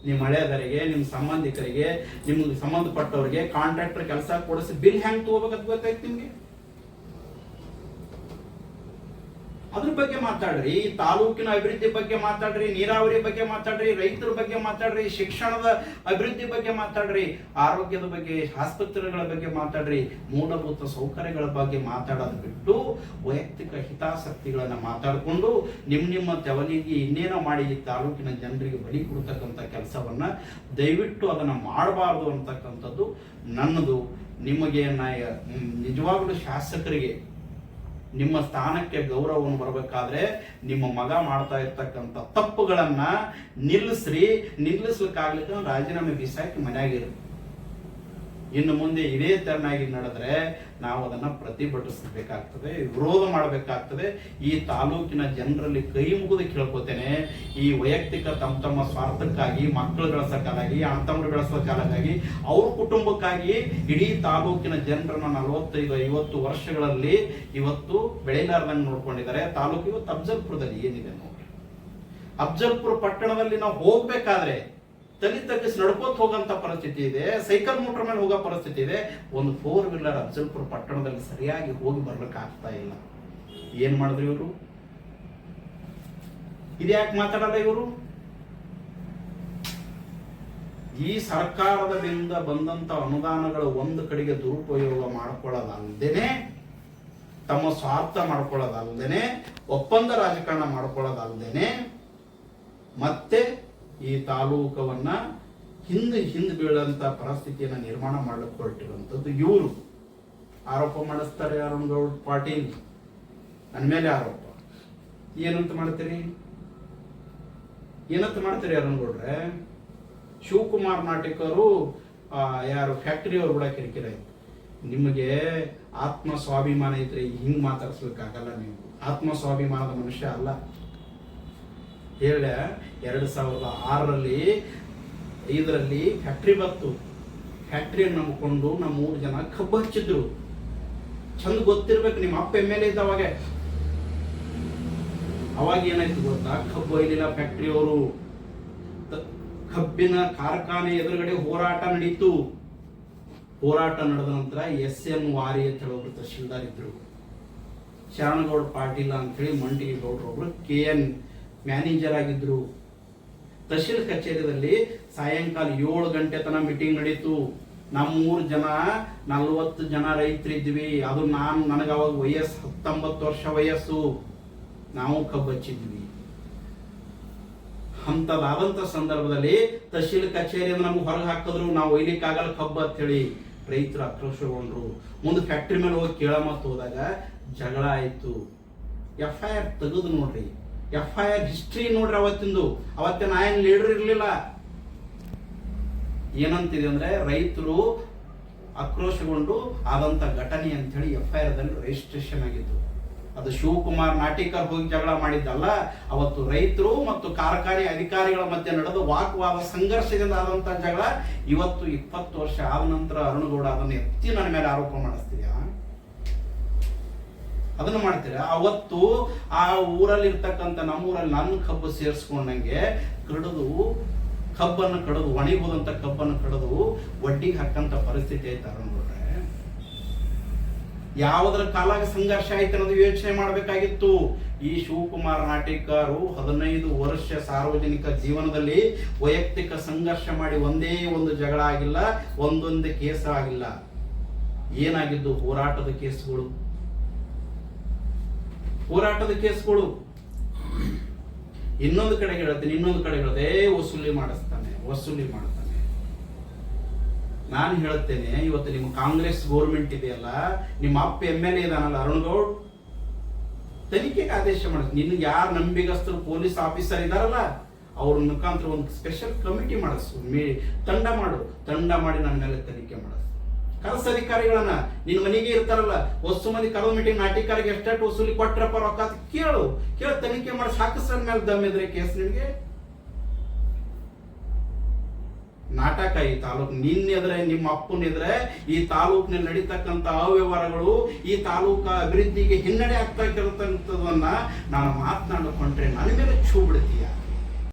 ನಿಮ್ಮ ಹಳೆಯದರಿಗೆ, ನಿಮ್ಮ ಸಂಬಂಧಿಕರಿಗೆ, ನಿಮ್ಗೆ ಸಂಬಂಧಪಟ್ಟವರಿಗೆ ಕಾಂಟ್ರಾಕ್ಟರ್ ಕೆಲಸ ಕೊಡಿಸಿ ಬಿಲ್ ಹೆಂಗ್ ತಗೋಬೇಕಂತ ಗೊತ್ತಾಯ್ತು ನಿಮ್ಗೆ? ಅದ್ರ ಬಗ್ಗೆ ಮಾತಾಡ್ರಿ, ತಾಲೂಕಿನ ಅಭಿವೃದ್ಧಿ ಬಗ್ಗೆ ಮಾತಾಡ್ರಿ, ನೀರಾವರಿ ಬಗ್ಗೆ ಮಾತಾಡ್ರಿ, ರೈತರ ಬಗ್ಗೆ ಮಾತಾಡ್ರಿ, ಶಿಕ್ಷಣದ ಅಭಿವೃದ್ಧಿ ಬಗ್ಗೆ ಮಾತಾಡ್ರಿ, ಆರೋಗ್ಯದ ಬಗ್ಗೆ, ಆಸ್ಪತ್ರೆಗಳ ಬಗ್ಗೆ ಮಾತಾಡ್ರಿ, ಮೂಲಭೂತ ಸೌಕರ್ಯಗಳ ಬಗ್ಗೆ ಮಾತಾಡೋದು ಬಿಟ್ಟು ವೈಯಕ್ತಿಕ ಹಿತಾಸಕ್ತಿಗಳನ್ನ ಮಾತಾಡಿಕೊಂಡು ನಿಮ್ಮ ತೆವಲಿಗೆ ಇನ್ನೇನೋ ಮಾಡಿ ಈ ತಾಲೂಕಿನ ಜನರಿಗೆ ಬಲಿ ಕೊಡ್ತಕ್ಕಂಥ ಕೆಲಸವನ್ನ ದಯವಿಟ್ಟು ಅದನ್ನ ಮಾಡಬಾರ್ದು ಅಂತಕ್ಕಂಥದ್ದು ನನ್ನದು. ನಿಮಗೆ ನಿಜವಾಗ್ಲೂ ಶಾಸಕರಿಗೆ ನಿಮ್ಮ ಸ್ಥಾನಕ್ಕೆ ಗೌರವವನ್ನು ಬರಬೇಕಾದ್ರೆ ನಿಮ್ಮ ಮಗ ಮಾಡ್ತಾ ಇರ್ತಕ್ಕಂಥ ತಪ್ಪುಗಳನ್ನ ನಿಲ್ಲಿಸ್ಲಿಕ್ಕಾಗ್ಲಿಕ್ಕೆ ರಾಜೀನಾಮೆ ಬಿಸಾಕಿ ಮನೆಯಾಗಿರು. ಇನ್ನು ಮುಂದೆ ಇದೇ ತೆರನಾಗಿ ನಡೆದ್ರೆ ನಾವು ಅದನ್ನ ಪ್ರತಿಭಟಿಸಬೇಕಾಗ್ತದೆ, ವಿರೋಧ ಮಾಡಬೇಕಾಗ್ತದೆ. ಈ ತಾಲೂಕಿನ ಜನರಲ್ಲಿ ಕೈ ಮುಗಿದು ಕೇಳ್ಕೊತೇನೆ, ಈ ವೈಯಕ್ತಿಕ ತಮ್ಮ ಸ್ವಾರ್ಥಕ್ಕಾಗಿ, ಮಕ್ಕಳು ಬೆಳೆಸೋಕ್ಕಾಗಿ, ಅಣ್ಣತಮ್ಮರು ಬೆಳೆಸೋಕ್ಕಾಗಿ, ಅವ್ರ ಕುಟುಂಬಕ್ಕಾಗಿ ಇಡೀ ತಾಲೂಕಿನ ಜನರನ್ನ 45-50 ವರ್ಷಗಳಲ್ಲಿ ಇವತ್ತು ಬೆಳೆಲಾರ್ದಂಗೆ ನೋಡ್ಕೊಂಡಿದ್ದಾರೆ. ತಾಲೂಕು ಇವತ್ತು ಅಫ್ಜಲ್ಪುರದಲ್ಲಿ ಏನಿದೆ ನೋಡಿ, ಅಫ್ಜಲ್ಪುರ ಪಟ್ಟಣದಲ್ಲಿ ನಾವು ಹೋಗ್ಬೇಕಾದ್ರೆ ತಲೆ ತಗ್ಗಿಸಿ ನಡ್ಕೋತ ಹೋಗಂತ ಪರಿಸ್ಥಿತಿ ಇದೆ, ಸೈಕಲ್ ಮೋಟರ್ ಮೇಲೆ ಹೋಗೋ ಪರಿಸ್ಥಿತಿ ಇದೆ. ಒಂದು 4 ವೀಲರ್ ಅಫ್ಜಲ್ಪುರ ಪಟ್ಟಣದಲ್ಲಿ ಸರಿಯಾಗಿ ಹೋಗಿ ಬರ್ಲಿಕ್ಕೆ ಆಗ್ತಾ ಇಲ್ಲ. ಏನ್ ಮಾಡಿದ್ರು ಇವರು? ಇದ್ಯಾಕೆ ಮಾತಾಡಲ್ಲ ಇವರು? ಈ ಸರ್ಕಾರದಿಂದ ಬಂದಂತ ಅನುದಾನಗಳು ಒಂದು ಕಡೆಗೆ ದುರುಪಯೋಗ ಮಾಡ್ಕೊಳ್ಳೋದಲ್ದೇನೆ, ತಮ್ಮ ಸ್ವಾರ್ಥ ಮಾಡ್ಕೊಳ್ಳೋದಲ್ದೇನೆ, ಒಪ್ಪಂದ ರಾಜಕಾರಣ ಮಾಡ್ಕೊಳ್ಳೋದಲ್ದೇನೆ, ಮತ್ತೆ ಈ ತಾಲೂಕವನ್ನ ಹಿಂದೆ ಬೀಳಂತ ಪರಿಸ್ಥಿತಿಯನ್ನ ನಿರ್ಮಾಣ ಮಾಡಲಿಕ್ಕೆ ಹೊರಟಿರುವಂತದ್ದು ಇವರು. ಆರೋಪ ಮಾಡಿಸ್ತಾರೆ ಅರುಣ್ ಗೌಡ್ ಪಾಟೀಲ್, ನನ್ನ ಮೇಲೆ ಆರೋಪ. ಏನಂತ ಮಾಡ್ತೀರಿ ಅರುಣ್ ಗೌಡ್ರೆ? ಶಿವಕುಮಾರ್ ನಾಟಿಕರು ಯಾರು ಫ್ಯಾಕ್ಟರಿ ಅವ್ರು ಕೂಡ ಕಿರಿಕಿರ ಇತ್ತು. ನಿಮಗೆ ಆತ್ಮ ಸ್ವಾಭಿಮಾನ ಇದ್ರೆ ಹಿಂಗ್ ಮಾತಾಡ್ಸ್ಲಿಕ್ಕಾಗಲ್ಲ. ನೀವು ಆತ್ಮ ಸ್ವಾಭಿಮಾನದ ಮನುಷ್ಯ ಅಲ್ಲ. ಹೇಳ 2006ರಲ್ಲಿ 5ರಲ್ಲಿ ಫ್ಯಾಕ್ಟ್ರಿ ಬತ್ತು. ಫ್ಯಾಕ್ಟ್ರಿಯನ್ನು ನಂಬಿಕೊಂಡು ನಮ್ಮ 3 ಜನ ಕಬ್ಬು ಹಚ್ಚಿದ್ರು. ಚಂದ ಗೊತ್ತಿರ್ಬೇಕು, ನಿಮ್ಮ ಅಪ್ಪ MLA ಇದ್ದ ಅವಾಗ ಏನಾಯ್ತು ಗೊತ್ತಾ? ಕಬ್ಬು ಒಯ್ಲಿಲ್ಲ ಫ್ಯಾಕ್ಟ್ರಿ ಅವರು. ಕಬ್ಬಿನ ಕಾರ್ಖಾನೆ ಎದುರುಗಡೆ ಹೋರಾಟ ನಡೀತು. ಹೋರಾಟ ನಡೆದ ನಂತರ SN ವಾರಿ ಅಂತ ಹೇಳಿ ಒಬ್ರು ತಹಶೀಲ್ದಾರ್ ಇದ್ರು. ಶರಣಗೌಡ ಪಾಟೀಲ್ ಅಂತೇಳಿ ಮಂಟಿಗೆ ಗೌಡ್ರು ಒಬ್ರು KN ಮ್ಯಾನೇಜರ್ ಆಗಿದ್ರು. ತಹಶೀಲ್ ಕಚೇರಿಯಲ್ಲಿ ಸಾಯಂಕಾಲ 7 ಗಂಟೆ ತನಕ ಮೀಟಿಂಗ್ ನಡೀತು. ನಮ್ಮ 3 ಜನ 40 ಜನ ರೈತರಿದ್ವಿ. ಅದು ನನಗೆ ಅವಾಗ ವಯಸ್ಸು 19 ವರ್ಷ ವಯಸ್ಸು. ನಾವು ಕಬ್ಬು ಹಚ್ಚಿದ್ವಿ. ಅಂತದಾದಂತ ಸಂದರ್ಭದಲ್ಲಿ ತಹಶೀಲ್ ಕಚೇರಿಯಿಂದ ನಮ್ಗೆ ಹೊರಗೆ ಹಾಕಿದ್ರು. ನಾವು ಒಯ್ಲಿಕ್ಕಾಗಲ್ಲ ಕಬ್ಬು ಅಂತ ಹೇಳಿ ರೈತರು ಆಕ್ರೋಶಗೊಂಡ್ರು. ಮುಂದೆ ಫ್ಯಾಕ್ಟ್ರಿ ಮೇಲೆ ಹೋಗಿ ಕೇಳಮತ್ ಹೋದಾಗ ಜಗಳ ಆಯ್ತು. FIR ತೆಗೆದು ನೋಡ್ರಿ, FIR ಹಿಸ್ಟ್ರಿ ನೋಡ್ರಿ. ಅವತ್ತಿನ ಆಯನ್ ಲೀಡರ್ ಇರ್ಲಿಲ್ಲ. ಏನಂತಿದೆ ಅಂದ್ರೆ ರೈತರು ಆಕ್ರೋಶಗೊಂಡು ಆದಂತ ಘಟನೆ ಅಂತ ಹೇಳಿ FIR ದಲ್ಲಿ ರಿಜಿಸ್ಟ್ರೇಷನ್ ಆಗಿತ್ತು. ಅದು ಶಿವಕುಮಾರ್ ನಾಟಿಕರ್ ಹೋಗಿ ಜಗಳ ಮಾಡಿದ್ದಲ್ಲ. ಅವತ್ತು ರೈತರು ಮತ್ತು ಕಾರ್ಖಾನೆ ಅಧಿಕಾರಿಗಳ ಮಧ್ಯೆ ನಡೆದ ವಾಗ್ವಾದ ಸಂಘರ್ಷದಿಂದ ಆದಂತ ಜಗಳ. ಇವತ್ತು 20 ವರ್ಷ ಆದ ನಂತರ ಅರುಣ್ ಗೌಡ ಅದನ್ನು ಎತ್ತಿ ನನ್ನ ಮೇಲೆ ಆರೋಪ ಮಾಡಿಸ್ತೀಯಾ? ಅದನ್ನು ಮಾಡ್ತೀರಾ? ಅವತ್ತು ಆ ಊರಲ್ಲಿ ಇರ್ತಕ್ಕಂಥ ನಮ್ಮೂರಲ್ಲಿ ನನ್ನ ಕಬ್ಬು ಸೇರಿಸ್ಕೊಂಡಂಗೆ ಕಬ್ಬನ್ನು ಕಡದು ಒಣಗೋದಂತ ಕಬ್ಬನ್ನು ಕಡದು ವಡ್ಡಿಗೆ ಹಾಕಂತ ಪರಿಸ್ಥಿತಿ ಐತೆ ಅರುಣ್ ಗೌಡ್ರೆ. ಯಾವುದರ ಕಾಲಾಗ ಸಂಘರ್ಷ ಆಯ್ತು ಅನ್ನೋದು ಯೋಚನೆ ಮಾಡಬೇಕಾಗಿತ್ತು. ಈ ಶಿವಕುಮಾರ್ ನಾಟಿಕರು 15 ವರ್ಷ ಸಾರ್ವಜನಿಕ ಜೀವನದಲ್ಲಿ ವೈಯಕ್ತಿಕ ಸಂಘರ್ಷ ಮಾಡಿ ಒಂದೇ ಒಂದು ಜಗಳ ಆಗಿಲ್ಲ, ಒಂದೊಂದು ಕೇಸ್ ಆಗಿಲ್ಲ. ಏನಾಗಿದ್ದು? ಹೋರಾಟದ ಕೇಸ್ಗಳು. ಇನ್ನೊಂದು ಕಡೆ ಹೇಳ್ತೇನೆ, ವಸೂಲಿ ಮಾಡ್ತಾನೆ. ನಾನು ಹೇಳ್ತೇನೆ, ಇವತ್ತು ನಿಮ್ಮ ಕಾಂಗ್ರೆಸ್ ಗೌರ್ಮೆಂಟ್ ಇದೆಯಲ್ಲ, ನಿಮ್ಮ ಅಪ್ಪ MLA ಇದಾನಲ್ಲ ಅರುಣ್ ಗೌಡ್, ತನಿಖೆಗೆ ಆದೇಶ ಮಾಡಿಸ್. ನಿನ್ಗೆ ಯಾರು ನಂಬಿಗಸ್ತರು ಪೊಲೀಸ್ ಆಫೀಸರ್ ಇದಾರಲ್ಲ ಅವ್ರ ಮುಖಾಂತರ ಒಂದು ಸ್ಪೆಷಲ್ ಕಮಿಟಿ ಮಾಡಿಸು, ತಂಡ ಮಾಡಿ ನನ್ನ ಮೇಲೆ ತನಿಖೆ ಮಾಡಿಸ್. ಕಲಸ ಅಧಿಕಾರಿಗಳನ್ನ ನಿನ್ನ ಮನೆಗೆ ಇರ್ತಾರಲ್ಲ, ವಸ್ತು ಮಂದಿ ಕಲದ ಮೀಟಿಂಗ್ ನಾಟಿಕಾರಿಗೆ ಎಷ್ಟೆಷ್ಟು ವಸೂಲಿ ಕೊಟ್ರಪ್ಪ ರೊಕ್ಕ ಕೇಳು ತನಿಖೆ ಮಾಡಿ ಸಾಕಿಸ್ರ ಮೇಲೆ ದಮ್ಮಿದ್ರೆ ಕೇಸ್ ನಿನ್ಗೆ. ನಾಟಕ ಈ ತಾಲೂಕು. ನಿನ್ನೆದ್ರೆ ನಿಮ್ಮ ಅಪ್ಪನಿದ್ರೆ ಈ ತಾಲೂಕಿನಲ್ಲಿ ನಡೀತಕ್ಕಂಥ ಅವ್ಯವಹಾರಗಳು, ಈ ತಾಲೂಕ ಅಭಿವೃದ್ಧಿಗೆ ಹಿನ್ನಡೆ ಆಗ್ತಾ ಇರತಕ್ಕಂಥದನ್ನ ನಾನು ಮಾತನಾಡಿಕೊಂಡ್ರೆ ನನ್ನ ಮೇಲೆ ಛೂ ಬಿಡ್ತೀಯ.